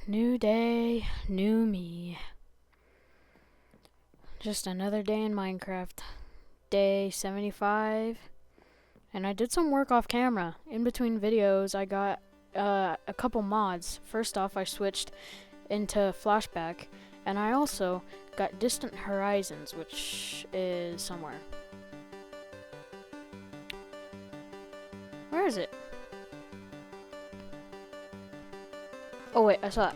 New day, new me. Just another day in Minecraft. Day 75. And I did some work off camera. In between videos, I got a couple mods. First off, I switched into flashback. And I also got Distant Horizons, which is somewhere. Where is it? Oh wait, I saw it.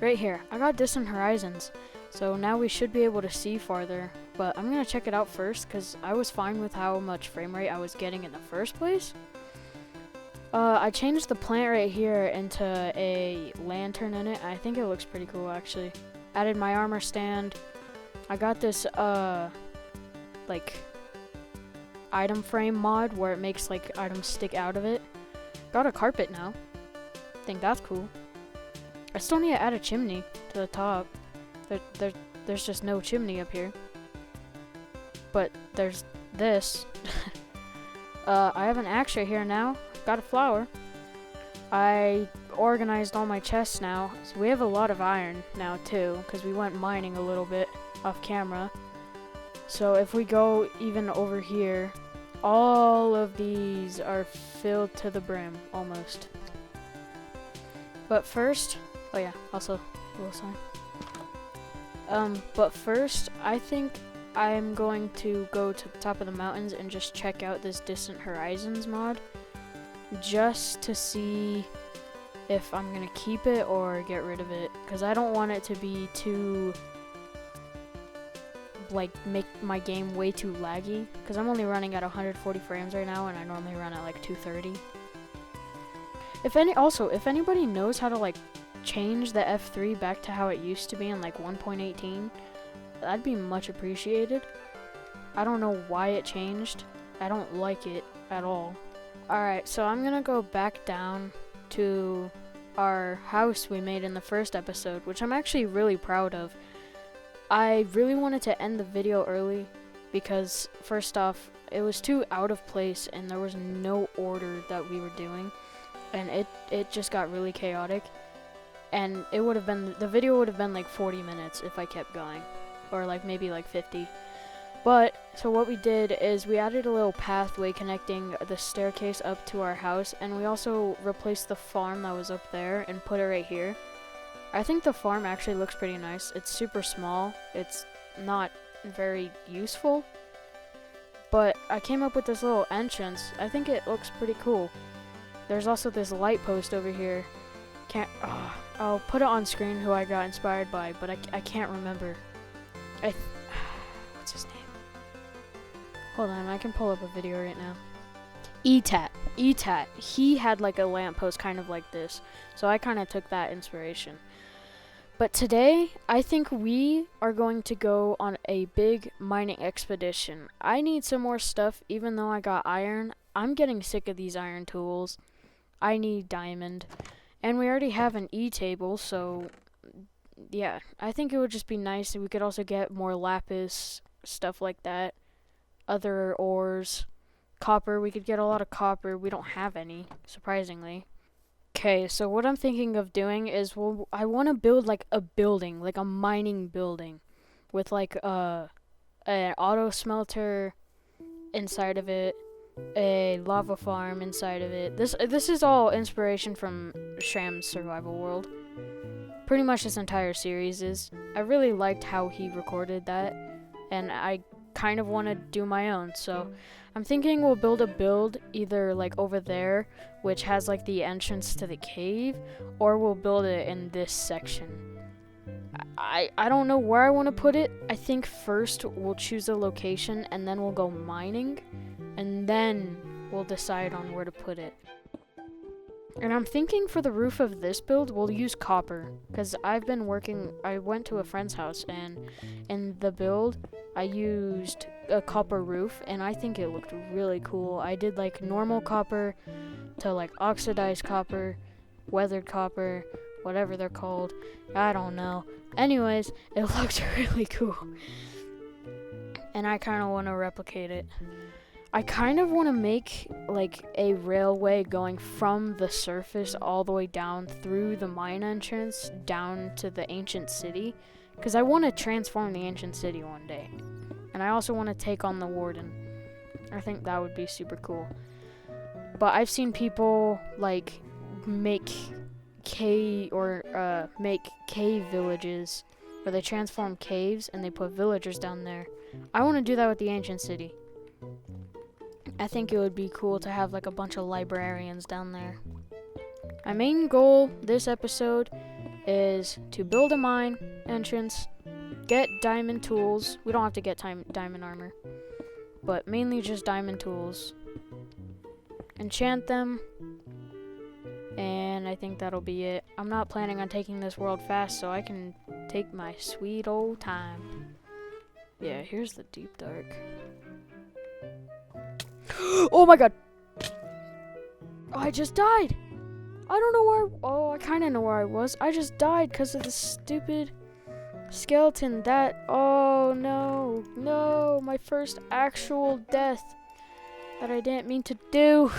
Right here. I got Distant Horizons. So now we should be able to see farther. But I'm going to check it out first because I was fine with how much frame rate I was getting in the first place. I changed the plant right here into a lantern in it. I think it looks pretty cool actually. Added my armor stand. I got this like item frame mod where it makes like items stick out of it. Got a carpet now. Think that's cool. I still need to add a chimney to the top. There's just no chimney up here. But there's this. I have an axe right here now. Got a flower. I organized all my chests now. So we have a lot of iron now too, because we went mining a little bit off camera. So if we go even over here, all of these are filled to the brim, almost. But first, oh yeah, also a little sign. But first, I think I'm going to go to the top of the mountains and just check out this Distant Horizons mod. Just to see if I'm gonna keep it or get rid of it. Because I don't want it to be too, like, make my game way too laggy. Because I'm only running at 140 frames right now and I normally run at like 230. If anybody knows how to like change the F3 back to how it used to be in like 1.18, that'd be much appreciated. I don't know why it changed. I don't like it at all. Alright, so I'm gonna go back down to our house we made in the first episode, which I'm actually really proud of. I really wanted to end the video early because, first off, it was too out of place and there was no order that we were doing. And it just got really chaotic. And it would have been, the video would have been like 40 minutes if I kept going. Or like maybe like 50. But, so what we did is we added a little pathway connecting the staircase up to our house. And we also replaced the farm that was up there and put it right here. I think the farm actually looks pretty nice. It's super small. It's not very useful. But I came up with this little entrance. I think it looks pretty cool. There's also this light post over here. I'll put it on screen who I got inspired by, but I can't remember. What's his name? Hold on, I can pull up a video right now. Etat. He had like a lamppost kind of like this, so I kind of took that inspiration. But today, I think we are going to go on a big mining expedition. I need some more stuff, even though I got iron. I'm getting sick of these iron tools. I need diamond. And we already have an E-table, so yeah, I think it would just be nice if we could also get more lapis, stuff like that. Other ores. Copper, we could get a lot of copper. We don't have any, surprisingly. Okay, so what I'm thinking of doing is, well, I want to build like a building, like a mining building. With like an auto smelter inside of it. A lava farm inside of it. This is all inspiration from Shram's survival world. Pretty much this entire series is. I really liked how he recorded that, and I kind of want to do my own. So I'm thinking we'll build a build either like over there, which has like the entrance to the cave, or we'll build it in this section. I don't know where I want to put it. I think first we'll choose a location and then we'll go mining. And then we'll decide on where to put it. And I'm thinking for the roof of this build, we'll use copper. Because I went to a friend's house, and in the build, I used a copper roof, and I think it looked really cool. I did like normal copper to like oxidized copper, weathered copper, whatever they're called. I don't know. Anyways, it looked really cool. And I kind of want to replicate it. I kind of want to make like a railway going from the surface all the way down through the mine entrance down to the ancient city, because I want to transform the ancient city one day. And I also want to take on the warden. I think that would be super cool. But I've seen people like make cave villages where they transform caves and they put villagers down there. I want to do that with the ancient city. I think it would be cool to have like a bunch of librarians down there. My main goal this episode is to build a mine entrance, get diamond tools. We don't have to get diamond armor, but mainly just diamond tools. Enchant them, and I think that'll be it. I'm not planning on taking this world fast, so I can take my sweet old time. Yeah, here's the deep dark. Oh my god! I just died! I don't know where I kind of know where I was. I just died because of the stupid skeleton oh no, no, my first actual death that I didn't mean to do.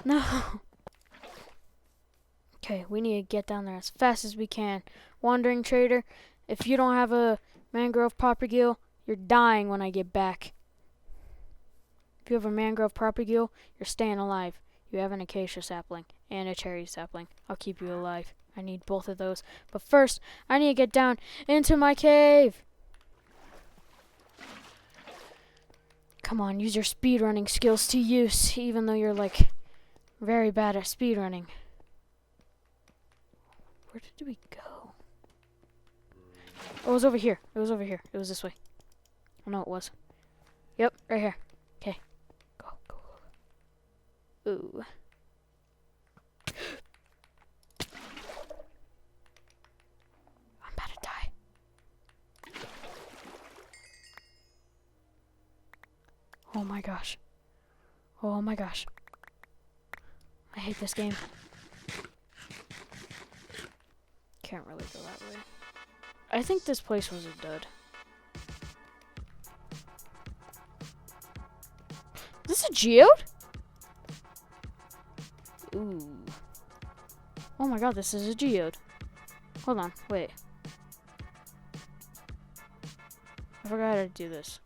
No. Okay, we need to get down there as fast as we can. Wandering trader, if you don't have a mangrove propagule, you're dying when I get back. If you have a mangrove propagule, you're staying alive. You have an acacia sapling and a cherry sapling. I'll keep you alive. I need both of those. But first, I need to get down into my cave. Come on, use your speedrunning skills to use, even though you're like very bad at speedrunning. Where did we go? Oh, it was over here. It was over here. It was this way. Oh no, it was. Yep, right here. Okay. Go, go, go. Ooh. I'm about to die. Oh my gosh. Oh my gosh. I hate this game. Can't really go that way. I think this place was a dud. Is this a geode? Ooh. Oh my god, this is a geode. Hold on, wait. I forgot how to do this.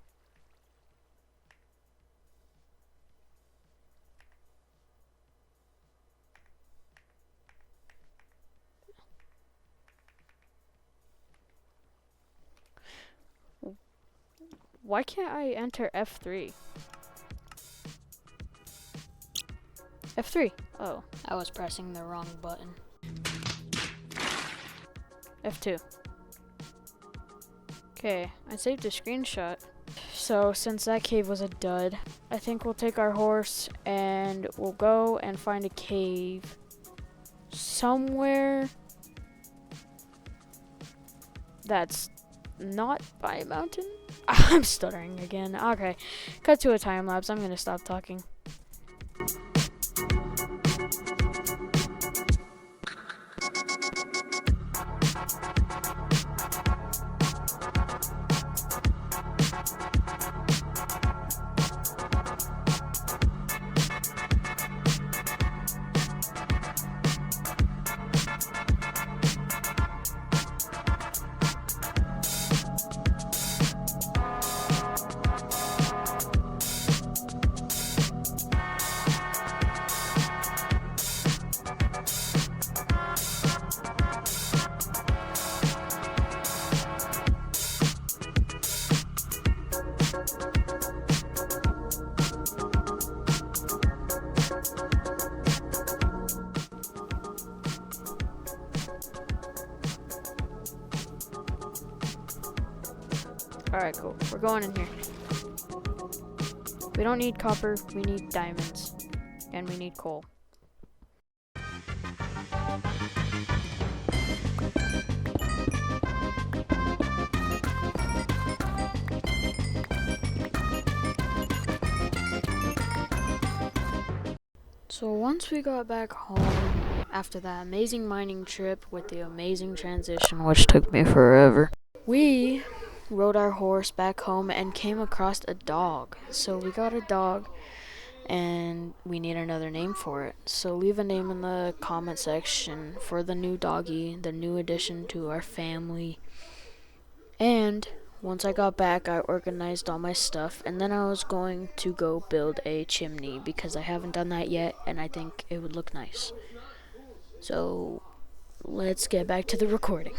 Why can't I enter F3? F3. Oh, I was pressing the wrong button. F2. Okay, I saved a screenshot. So, since that cave was a dud, I think we'll take our horse and we'll go and find a cave somewhere that's not by a mountain. I'm stuttering again. Okay, cut to a time lapse. I'm gonna stop talking. Alright, cool. We're going in here. We don't need copper, we need diamonds. And we need coal. So once we got back home, after that amazing mining trip with the amazing transition, which took me forever, we rode our horse back home and came across a dog. So we got a dog and we need another name for it. So leave a name in the comment section for the new doggy, the new addition to our family. And once I got back, I organized all my stuff, and then I was going to go build a chimney because I haven't done that yet, and I think it would look nice. So let's get back to the recording.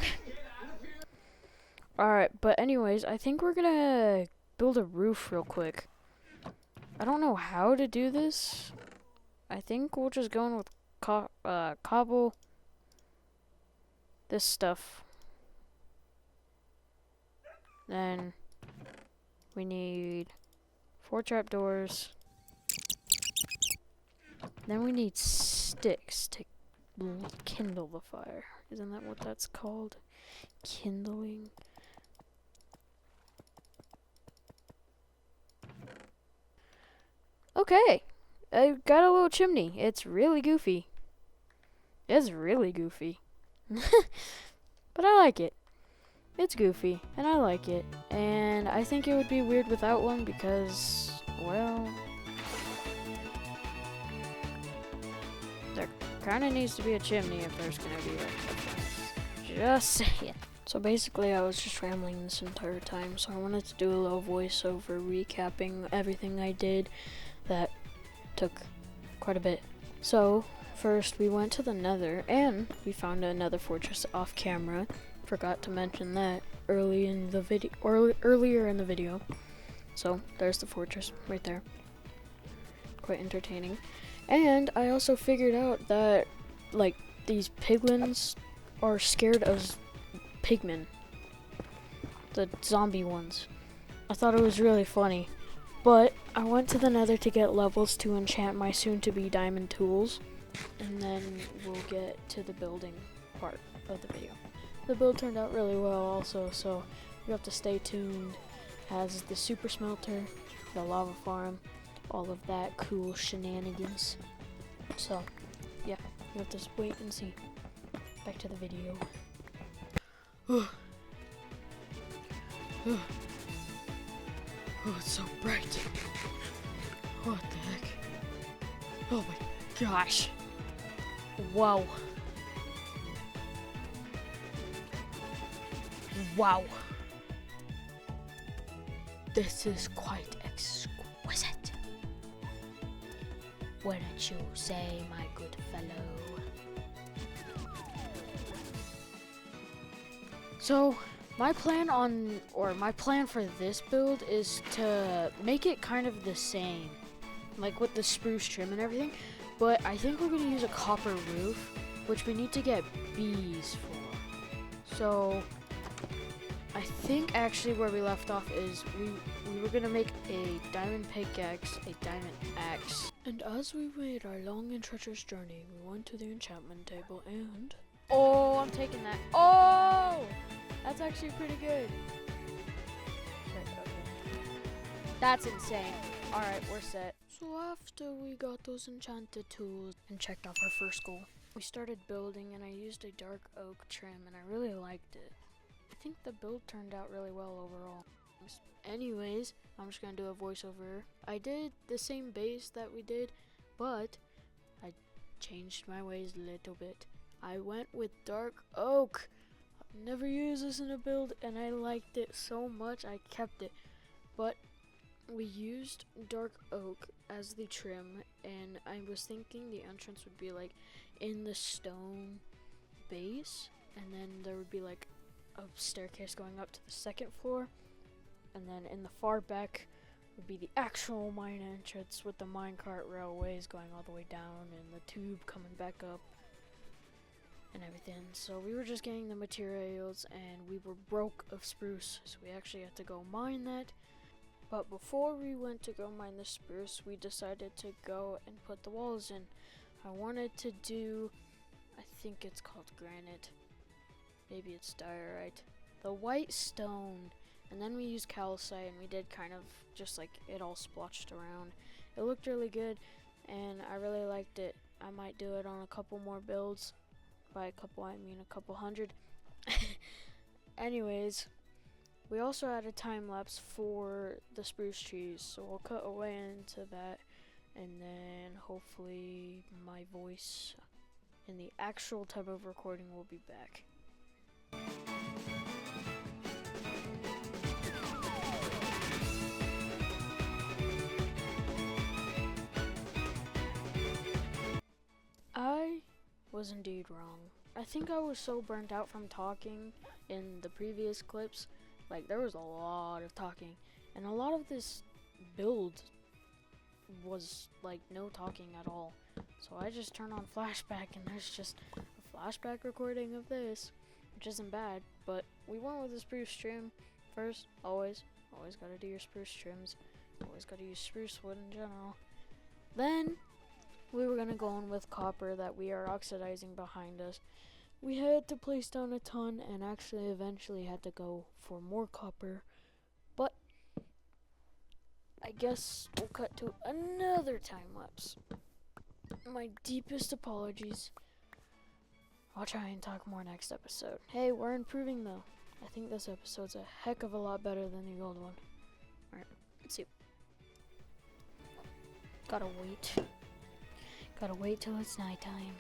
Alright, but anyways, I think we're gonna build a roof real quick. I don't know how to do this. I think we'll just go in with cobble. This stuff. Then we need 4 trapdoors. Then we need sticks to kindle the fire. Isn't that what that's called? Kindling. Okay, I got a little chimney. It's really goofy. It's really goofy. But I like it. It's goofy, and I like it. And I think it would be weird without one because, well, there kind of needs to be a chimney if there's going to be a furnace. Just saying. So basically, I was just rambling this entire time, so I wanted to do a little voiceover recapping everything I did that took quite a bit. So, first we went to the Nether, and we found another fortress off camera. Forgot to mention that earlier in the video. So there's the fortress right there. Quite entertaining. And I also figured out that like these piglins are scared of pigmen. The zombie ones. I thought it was really funny. But I went to the Nether to get levels to enchant my soon to be diamond tools. And then we'll get to the building part of the video. The build turned out really well also, so you have to stay tuned. Has the super smelter, the lava farm, all of that cool shenanigans. So, yeah, you have to just wait and see. Back to the video. Oh, it's so bright. What the heck? Oh my gosh. Wow. Wow. This is quite exquisite. Wouldn't you say, my good fellow? So, my plan for this build is to make it kind of the same, like with the spruce trim and everything, but I think we're going to use a copper roof, which we need to get bees for. So, I think actually where we left off is we were going to make a diamond pickaxe, a diamond axe. And as we made our long and treacherous journey, we went to the enchantment table and... Oh, I'm taking that. Oh! That's actually pretty good. That's insane. Alright, we're set. So after we got those enchanted tools and checked off our first goal, we started building and I used a dark oak trim and I really liked it. I think the build turned out really well overall. Anyways, I'm just gonna do a voiceover. I did the same base that we did, but I changed my ways a little bit. I went with dark oak. I've never used this in a build and I liked it so much I kept it. But we used dark oak as the trim and I was thinking the entrance would be like in the stone base and then there would be like a staircase going up to the second floor, and then in the far back would be the actual mine entrance with the minecart railways going all the way down and the tube coming back up and everything. So we were just getting the materials and we were broke of spruce, so we actually had to go mine that. But before we went to go mine the spruce, we decided to go and put the walls in. I wanted to do, I think it's called granite. Maybe it's diorite. The white stone. And then we used calcite and we did kind of just like it all splotched around. It looked really good and I really liked it. I might do it on a couple more builds. By a couple I mean a couple hundred. Anyways, we also added time lapse for the spruce trees, so we'll cut away into that, and then hopefully my voice in the actual type of recording will be back. I was indeed wrong. I think I was so burnt out from talking in the previous clips. Like, there was a lot of talking, and a lot of this build was like no talking at all. So I just turned on flashback, and there's just a flashback recording of this, which isn't bad, but we went with the spruce trim first. Always gotta do your spruce trims. Always gotta use spruce wood in general. Then we were gonna go in with copper that we are oxidizing behind us. We had to place down a ton, and actually eventually had to go for more copper, but I guess we'll cut to another time lapse. My deepest apologies. I'll try and talk more next episode. Hey, we're improving though. I think this episode's a heck of a lot better than the old one. Alright, let's see. Gotta wait till it's nighttime.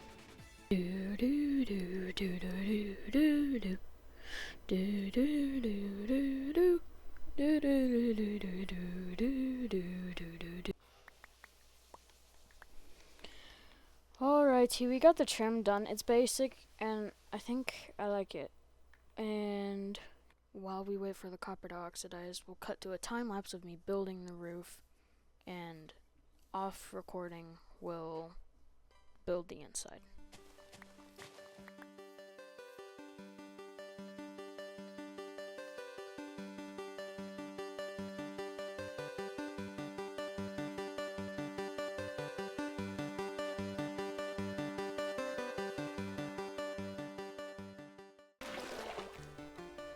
Do do do do do do do do do do do do. Alrighty, we got the trim done. It's basic, and I think I like it. And while we wait for the copper to oxidize, we'll cut to a time lapse of me building the roof, and off recording we'll build the inside.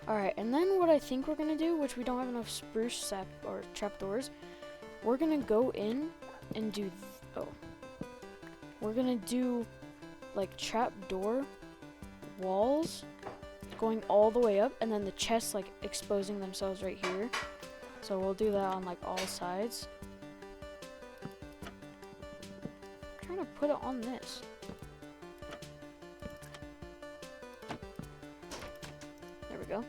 Alright, and then what I think we're gonna do, which we don't have enough spruce sap or trapdoors, we're gonna go in and do, we're gonna do like trapdoor walls going all the way up, and then the chests like exposing themselves right here. So we'll do that on like all sides. I'm trying to put it on this. There we go.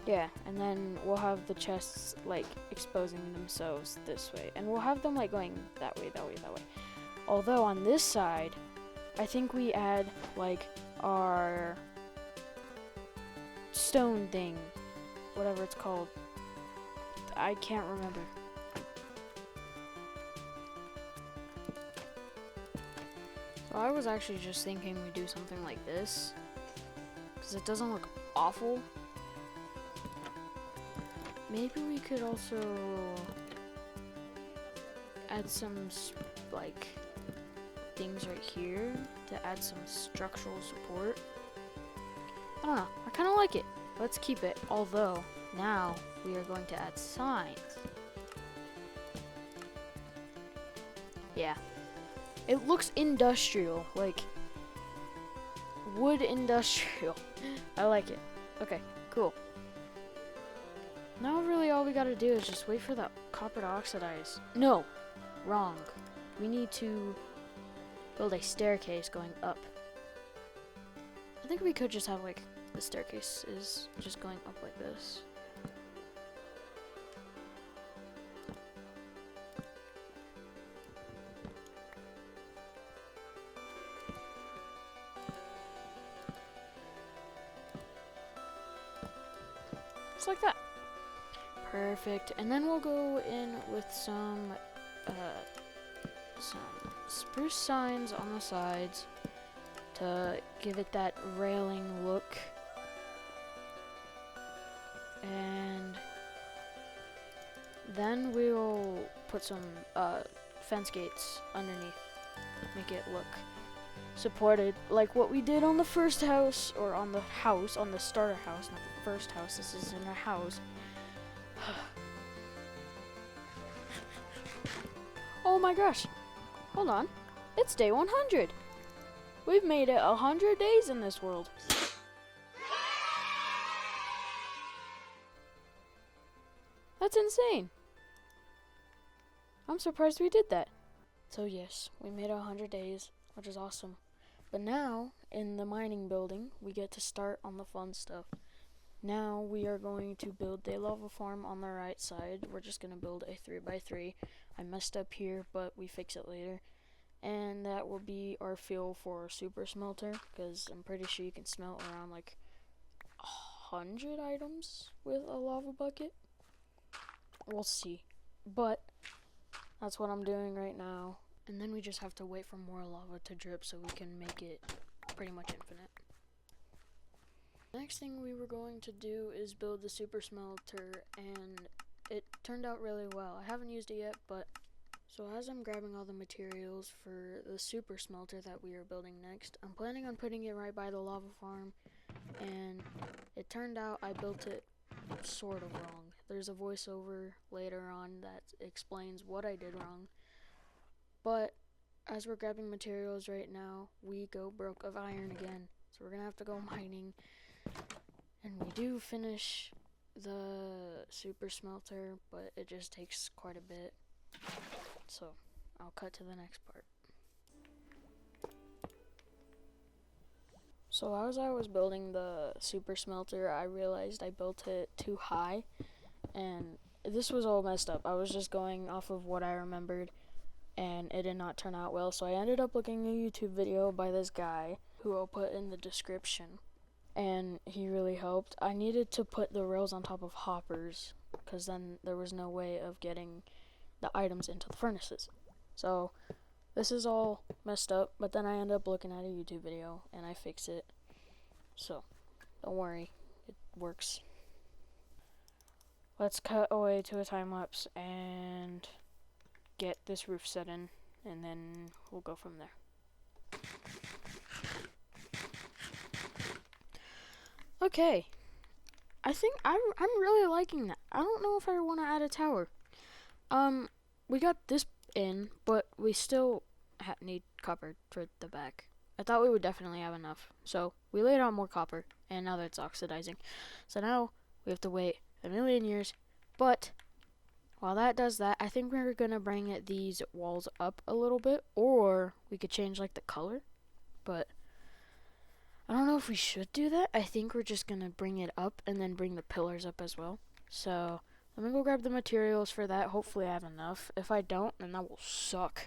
Yeah, and then we'll have the chests like exposing themselves this way, and we'll have them like going that way, that way, that way. Although on this side, I think we add like our stone thing, whatever it's called. I can't remember. So I was actually just thinking we do something like this, because it doesn't look awful. Maybe we could also add some like things right here to add some structural support. I don't know, I kind of like it. Let's keep it, although now we are going to add signs. Yeah, it looks industrial, like wood industrial. I like it. Okay, cool. Now really all we gotta do is just wait for that copper to oxidize. No, wrong. We need to build a staircase going up. I think we could just have like the staircase is just going up like this. Just like that. Perfect. And then we'll go in with some spruce signs on the sides to give it that railing look. And then we'll put some fence gates underneath, make it look supported, like what we did on the first house, or on the house, on the starter house, not the first house. This is in a house. Oh my gosh, hold on, it's day 100. We've made it 100 days in this world. That's insane. I'm surprised we did that. So yes, we made 100 days, which is awesome. But now, in the mining building, we get to start on the fun stuff. Now we are going to build a lava farm on the right side. We're just going to build a 3x3. I messed up here, but we fix it later. And that will be our fuel for our super smelter, because I'm pretty sure you can smelt around like 100 items with a lava bucket. We'll see. But that's what I'm doing right now. And then we just have to wait for more lava to drip so we can make it pretty much infinite. Next thing we were going to do is build the super smelter, and it turned out really well. I haven't used it yet, but so as I'm grabbing all the materials for the super smelter that we are building next, I'm planning on putting it right by the lava farm, and it turned out I built it sort of wrong. There's a voiceover later on that explains what I did wrong, but as we're grabbing materials right now, we go broke of iron again, so we're gonna have to go mining. And we do finish the super smelter, but it just takes quite a bit. So I'll cut to the next part. So as I was building the super smelter, I realized I built it too high, and this was all messed up. I was just going off of what I remembered, and it did not turn out well. So I ended up looking at a YouTube video by this guy, who I'll put in the description. And he really helped. I needed to put the rails on top of hoppers, because then there was no way of getting the items into the furnaces. So this is all messed up, but then I ended up looking at a YouTube video and I fixed it. So don't worry, it works. Let's cut away to a time lapse and get this roof set in, and then we'll go from there. Okay, I think I'm really liking that. I don't know if I want to add a tower. We got this in, but we still need copper for the back. I thought we would definitely have enough, so we laid out more copper, and now that's oxidizing. So now we have to wait a million years, but while that does that, I think we're gonna bring these walls up a little bit, or we could change like the color, but I don't know if we should do that. I think we're just gonna bring it up and then bring the pillars up as well. So let me go grab the materials for that. Hopefully I have enough. If I don't, then that will suck.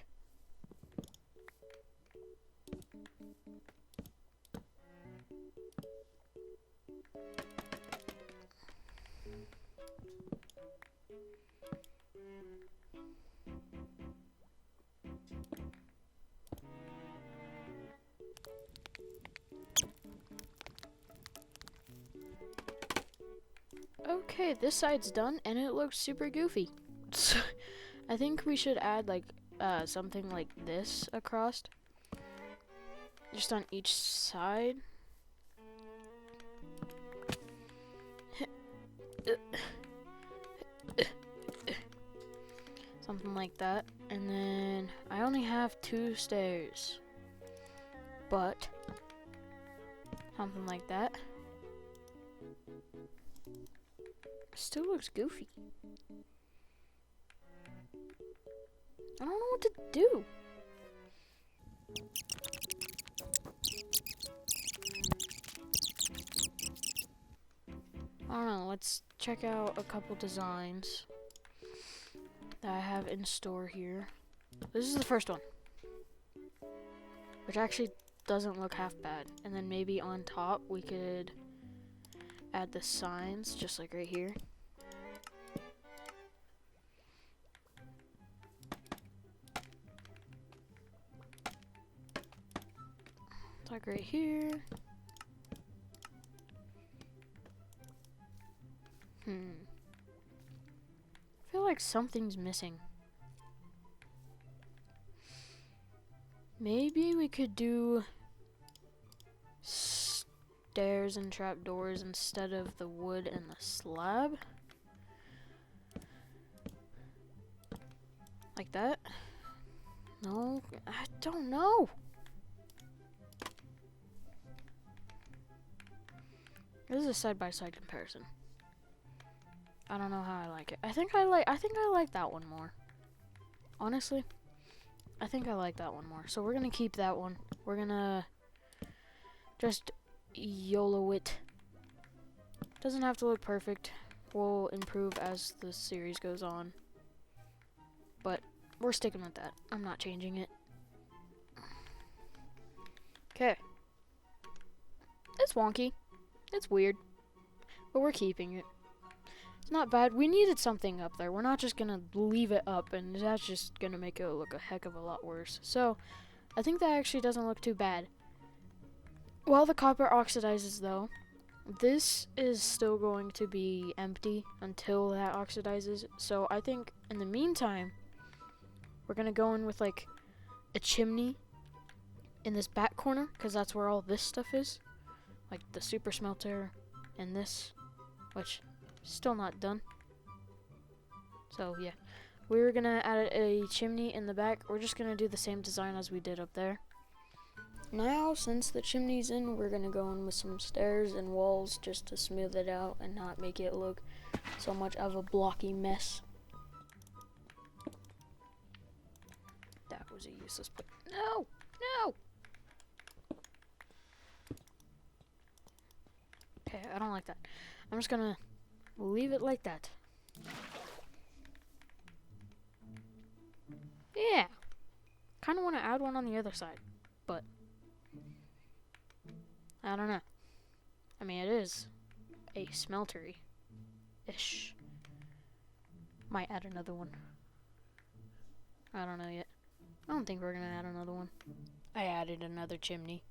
Okay, this side's done, and it looks super goofy. I think we should add like something like this across, just on each side. Something like that. And then I only have 2 stairs, but something like that. Still looks goofy. I don't know what to do. I don't know, let's check out a couple designs that I have in store here. This is the first one, which actually doesn't look half bad. And then maybe on top we could add the signs, just like right here. Like right here. I feel like something's missing. Maybe we could do stairs and trapdoors instead of the wood and the slab. Like that? No, I don't know. This is a side-by-side comparison. I don't know how I like it. I think I like that one more. Honestly, I think I like that one more. So we're gonna keep that one. We're gonna just YOLO it. Doesn't have to look perfect. We'll improve as the series goes on. But we're sticking with that. I'm not changing it. Okay. It's wonky. It's weird. But we're keeping it. It's not bad. We needed something up there. We're not just gonna leave it up, and that's just gonna make it look a heck of a lot worse. So, I think that actually doesn't look too bad. While the copper oxidizes, though, this is still going to be empty until that oxidizes. So, I think in the meantime, we're gonna go in with like a chimney in this back corner, because that's where all this stuff is. Like the super smelter and this, which still not done. So yeah, we're gonna add a chimney in the back. We're just gonna do the same design as we did up there. Now, since the chimney's in, we're gonna go in with some stairs and walls just to smooth it out and not make it look so much of a blocky mess. That was a useless but no! Okay, I don't like that. I'm just gonna leave it like that. Yeah. Kind of want to add one on the other side, but I don't know. I mean, it is a smeltery-ish. Might add another one. I don't know yet. I don't think we're gonna add another one. I added another chimney.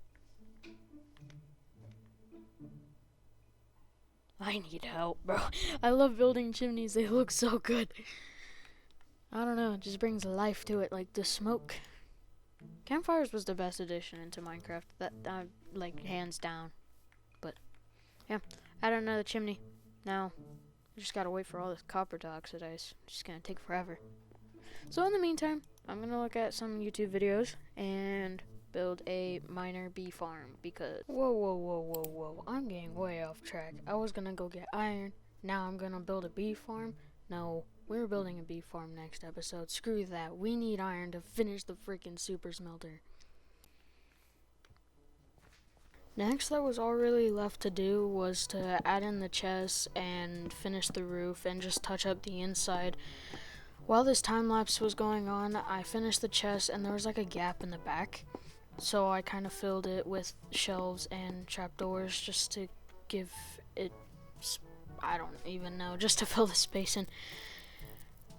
I need help, bro. I love building chimneys. They look so good. I don't know. It just brings life to it, like the smoke. Campfires was the best addition into Minecraft. That, like, hands down. But, yeah. Add another chimney. Now, we just gotta wait for all this copper to oxidize. It's just gonna take forever. So, in the meantime, I'm gonna look at some YouTube videos and build a miner bee farm, because whoa, I'm getting way off track. I was gonna go get iron, now I'm gonna build a bee farm. No, we're building a bee farm next episode. Screw that. We need iron to finish the freaking super smelter. Next, that was all really left to do was to add in the chests and finish the roof and just touch up the inside. While this time lapse was going on, I finished the chest and there was like a gap in the back. So I kind of filled it with shelves and trapdoors just to give it, I don't even know, just to fill the space in.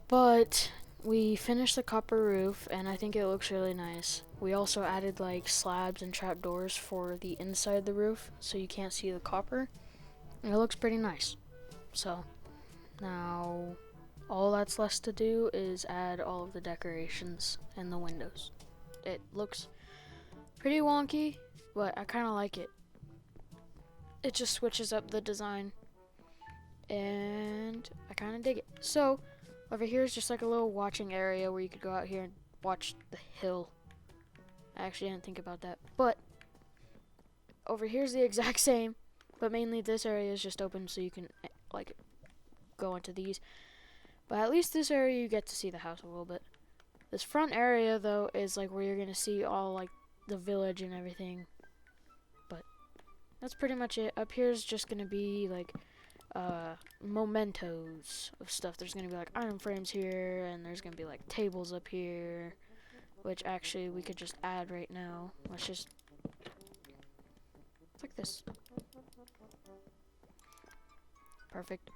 But we finished the copper roof and I think it looks really nice. We also added like slabs and trapdoors for the inside of the roof so you can't see the copper. And it looks pretty nice. So now all that's left to do is add all of the decorations and the windows. It looks pretty wonky, but I kind of like it. It just switches up the design, and I kind of dig it. So, over here is just like a little watching area where you could go out here and watch the hill. I actually didn't think about that, but over here's the exact same, but mainly this area is just open so you can like go into these. But at least this area you get to see the house a little bit. This front area though is like where you're gonna see all like the village and everything, but that's pretty much it. Up here is just gonna be like mementos of stuff. There's gonna be like iron frames here, and there's gonna be like tables up here, which actually we could just add right now. Let's just like this. Perfect.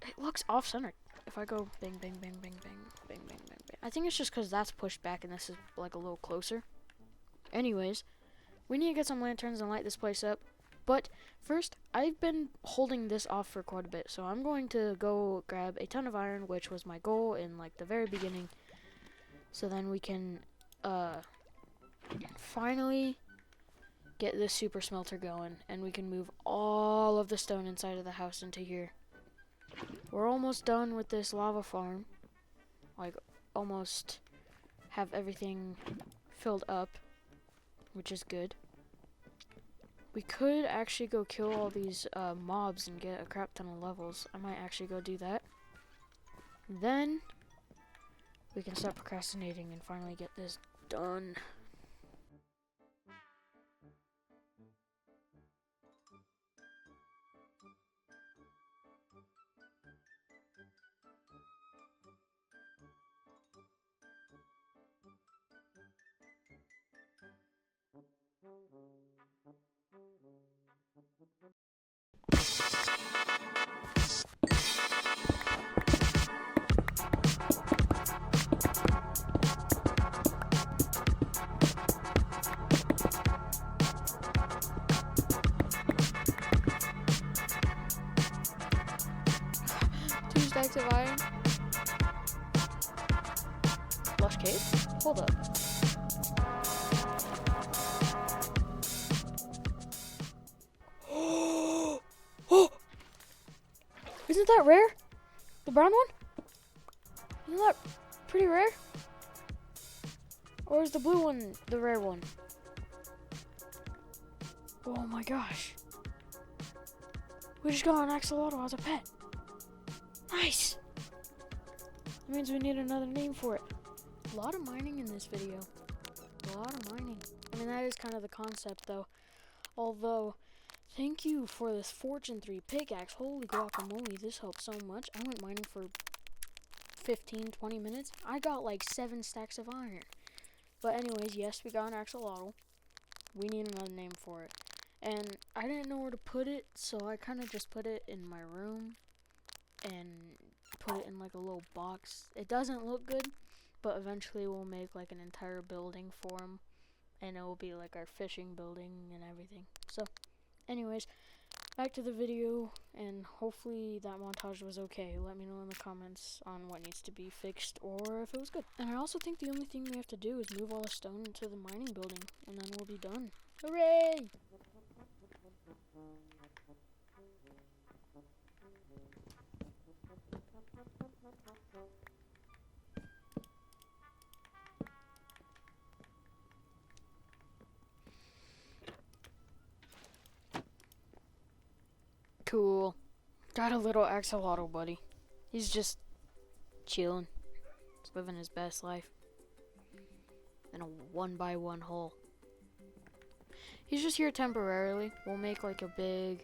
It looks off-centered. If I go bang, bang, bang, bang, bang, bang, bang, bang, bang. I think it's just because that's pushed back and this is like a little closer. Anyways, we need to get some lanterns and light this place up. But first, I've been holding this off for quite a bit. So I'm going to go grab a ton of iron, which was my goal in like the very beginning. So then we can finally get this super smelter going. And we can move all of the stone inside of the house into here. We're almost done with this lava farm. Like, almost have everything filled up, which is good. We could actually go kill all these mobs and get a crap ton of levels. I might actually go do that. Then we can stop procrastinating and finally get this done. Two stacks of iron. Lush cave? Hold up. Oh! Isn't that rare? The brown one? Isn't that pretty rare? Or is the blue one the rare one? Oh my gosh. We just got an axolotl as a pet. Nice! That means we need another name for it. A lot of mining in this video. A lot of mining. I mean, that is kind of the concept though. Although, thank you for this Fortune 3 pickaxe. Holy guacamole, this helped so much. I went mining for 15-20 minutes. I got like 7 stacks of iron. But anyways, yes, we got an axolotl. We need another name for it. And I didn't know where to put it, so I kind of just put it in my room and put it in like a little box. It doesn't look good, but eventually we'll make like an entire building for him, and it will be like our fishing building and everything. So anyways, back to the video, and hopefully that montage was okay. Let me know in the comments on what needs to be fixed or if it was good. And I also think the only thing we have to do is move all the stone into the mining building, and then we'll be done. Hooray! Cool. Got a little axolotl buddy. He's just chilling. He's living his best life. In a 1x1 hole. He's just here temporarily. We'll make like a big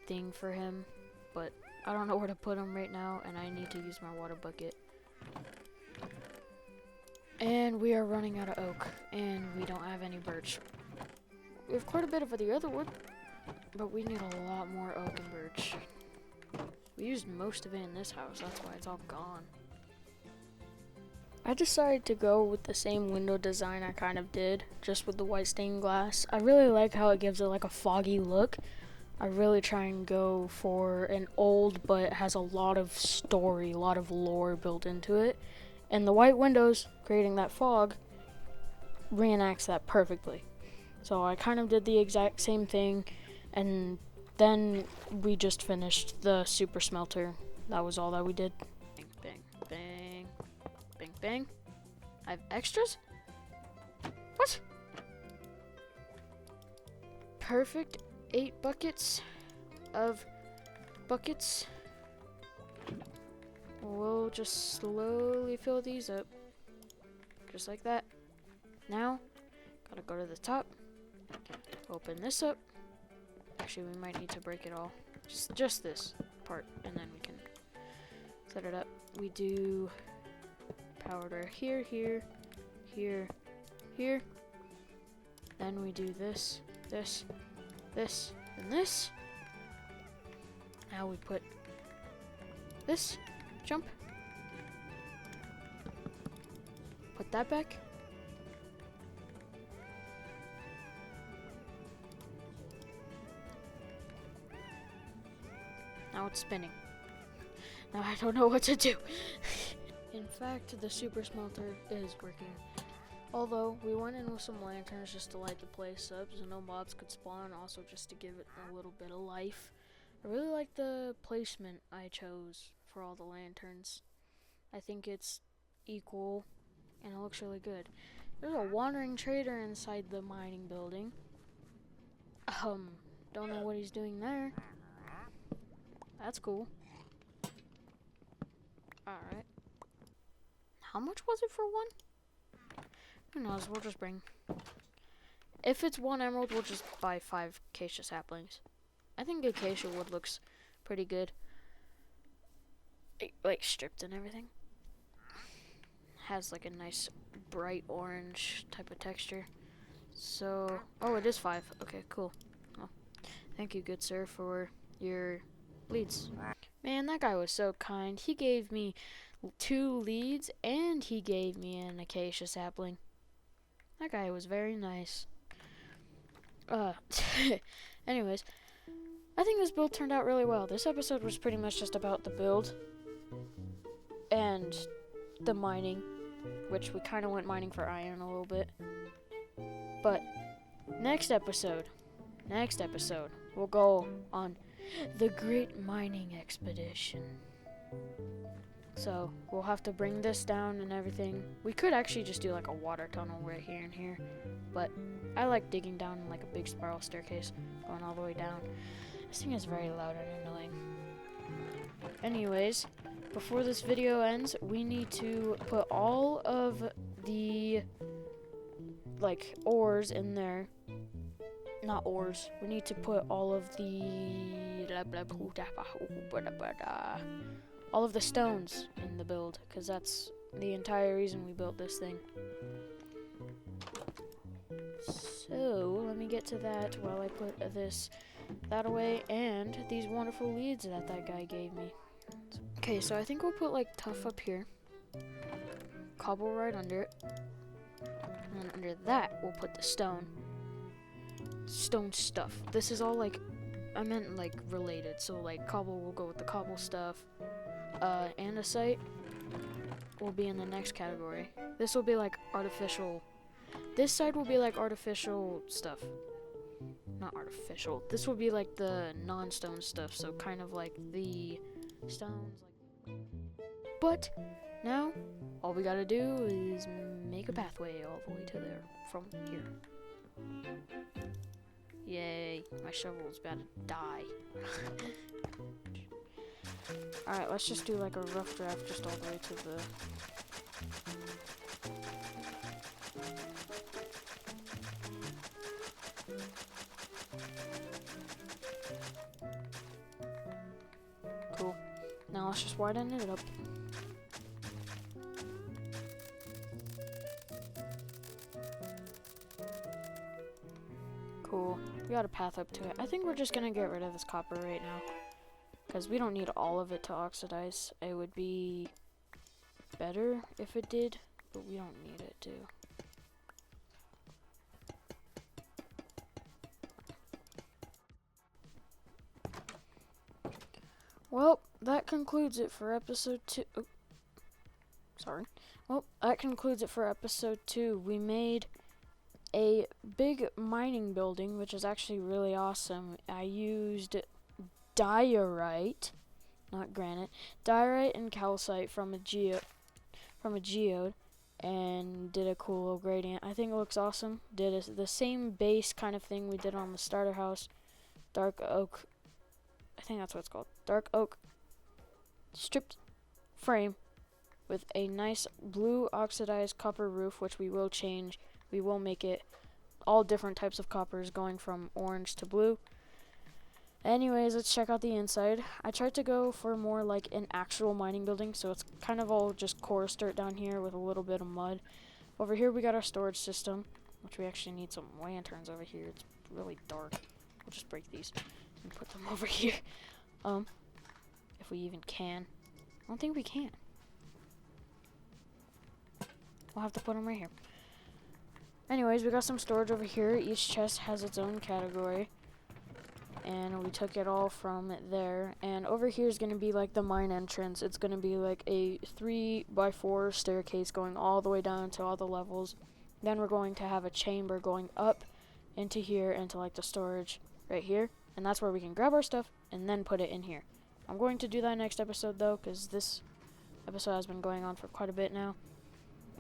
thing for him, but I don't know where to put him right now, and I need to use my water bucket. And we are running out of oak, and we don't have any birch. We have quite a bit of the other wood, but we need a lot more oak and birch. We used most of it in this house, that's why it's all gone. I decided to go with the same window design I kind of did, just with the white stained glass. I really like how it gives it like a foggy look. I really try and go for an old but has a lot of story, a lot of lore built into it. And the white windows, creating that fog, reenacts that perfectly. So I kind of did the exact same thing, and then we just finished the super smelter. That was all that we did. Bang, bang, bang, bang, bang. I have extras? What? Perfect 8 buckets of buckets. We'll just slowly fill these up. Just like that. Now, gotta go to the top. Open this up. Actually, we might need to break it all. Just this part, and then we can set it up. We do powder here, here, here, here. Then we do this, this, this, and this. Now we put this. Jump. Put that back. Now it's spinning. Now I don't know what to do. In fact, the super smelter is working. Although, we went in with some lanterns just to light the place up so no mobs could spawn, also just to give it a little bit of life. I really like the placement I chose for all the lanterns. I think it's equal and it looks really good. There's a wandering trader inside the mining building. Don't know what he's doing there. That's cool. Alright. How much was it for one? Who knows, we'll just bring... If it's 1 emerald, we'll just buy 5 acacia saplings. I think acacia wood looks pretty good. Like, stripped and everything. Has like a nice bright orange type of texture. So, oh, it is 5. Okay, cool. Well, thank you, good sir, for your leads. Man, that guy was so kind. He gave me 2 leads, and he gave me an acacia sapling. That guy was very nice. Anyways, I think this build turned out really well. This episode was pretty much just about the build and the mining, which we kind of went mining for iron a little bit. But next episode, we'll go on the Great Mining Expedition. So we'll have to bring this down and everything. We could actually just do like a water tunnel right here and here, but I like digging down like a big spiral staircase going all the way down. This thing is very loud and annoying. Anyways, before this video ends, we need to put all of the like ores in there. Not ores. We need to put all of the stones in the build, because that's the entire reason we built this thing. So let me get to that while I put that away and these wonderful leads that guy gave me. Okay, so I think we'll put like tuff up here, cobble right under it, and then under that we'll put the stone stuff. This is all like, I meant like related, so like cobble will go with the cobble stuff. Andesite will be in the next category. This will be like artificial. This side will be like artificial stuff. Not artificial. This will be like the non-stone stuff, so kind of like the stones. But now, all we gotta do is make a pathway all the way to there from here. Yay, my shovel's about to die. Alright, let's just do like a rough draft just all the way to the... Cool. Now let's just widen it up. Cool. We got a path up to it. I think we're just gonna get rid of this copper right now, because we don't need all of it to oxidize. It would be better if it did, but we don't need it to. Well, that concludes it for episode 2. Oh, sorry. Well, that concludes it for episode 2. We made a big mining building, which is actually really awesome. I used diorite, not granite, diorite and calcite from a geode, and did a cool little gradient. I think it looks awesome. Did the same base kind of thing we did on the starter house, dark oak. I think that's what it's called. Dark oak stripped frame with a nice blue oxidized copper roof, which we will change. We will make it all different types of coppers going from orange to blue. Anyways, let's check out the inside. I tried to go for more like an actual mining building, so it's kind of all just coarse dirt down here with a little bit of mud. Over here we got our storage system, which we actually need some lanterns over here. It's really dark. We'll just break these and put them over here. If we even can. I don't think we can. We'll have to put them right here. Anyways, we got some storage over here. Each chest has its own category, and we took it all from there. And over here is going to be like the mine entrance. It's going to be like a 3x4 staircase going all the way down to all the levels. Then we're going to have a chamber going up into here, into like the storage right here, and that's where we can grab our stuff and then put it in here. I'm going to do that next episode though, because this episode has been going on for quite a bit now.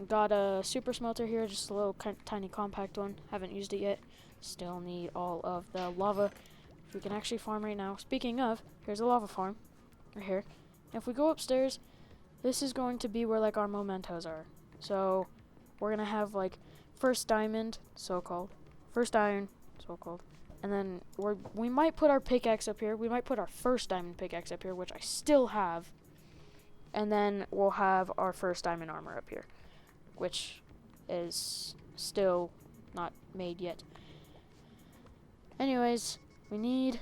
Got a super smelter here, just a little tiny compact one. Haven't used it yet. Still need all of the lava. If we can actually farm right now. Speaking of, here's a lava farm. Right here. If we go upstairs, this is going to be where like our mementos are. So we're gonna have like first diamond, so-called. First iron, so-called. And then we might put our pickaxe up here. We might put our first diamond pickaxe up here, which I still have. And then we'll have our first diamond armor up here, which is still not made yet. Anyways, we need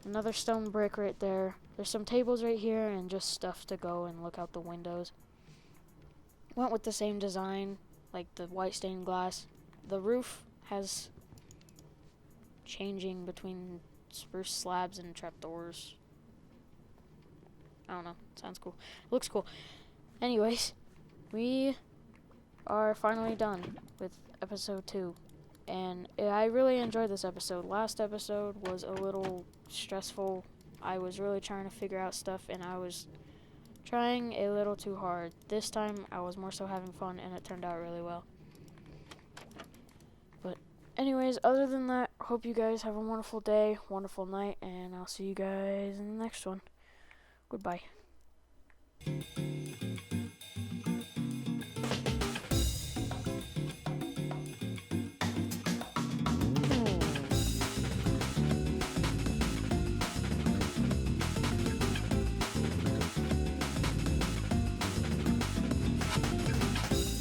another stone brick right there. There's some tables right here and just stuff to go and look out the windows. Went with the same design, like the white stained glass. The roof has changing between spruce slabs and trapdoors. I don't know. Sounds cool. Looks cool. Anyways, we are finally done with episode 2. And I really enjoyed this episode. Last episode was a little stressful. I was really trying to figure out stuff, and I was trying a little too hard. This time, I was more so having fun, and it turned out really well. But anyways, other than that, hope you guys have a wonderful day, wonderful night, and I'll see you guys in the next one. Goodbye.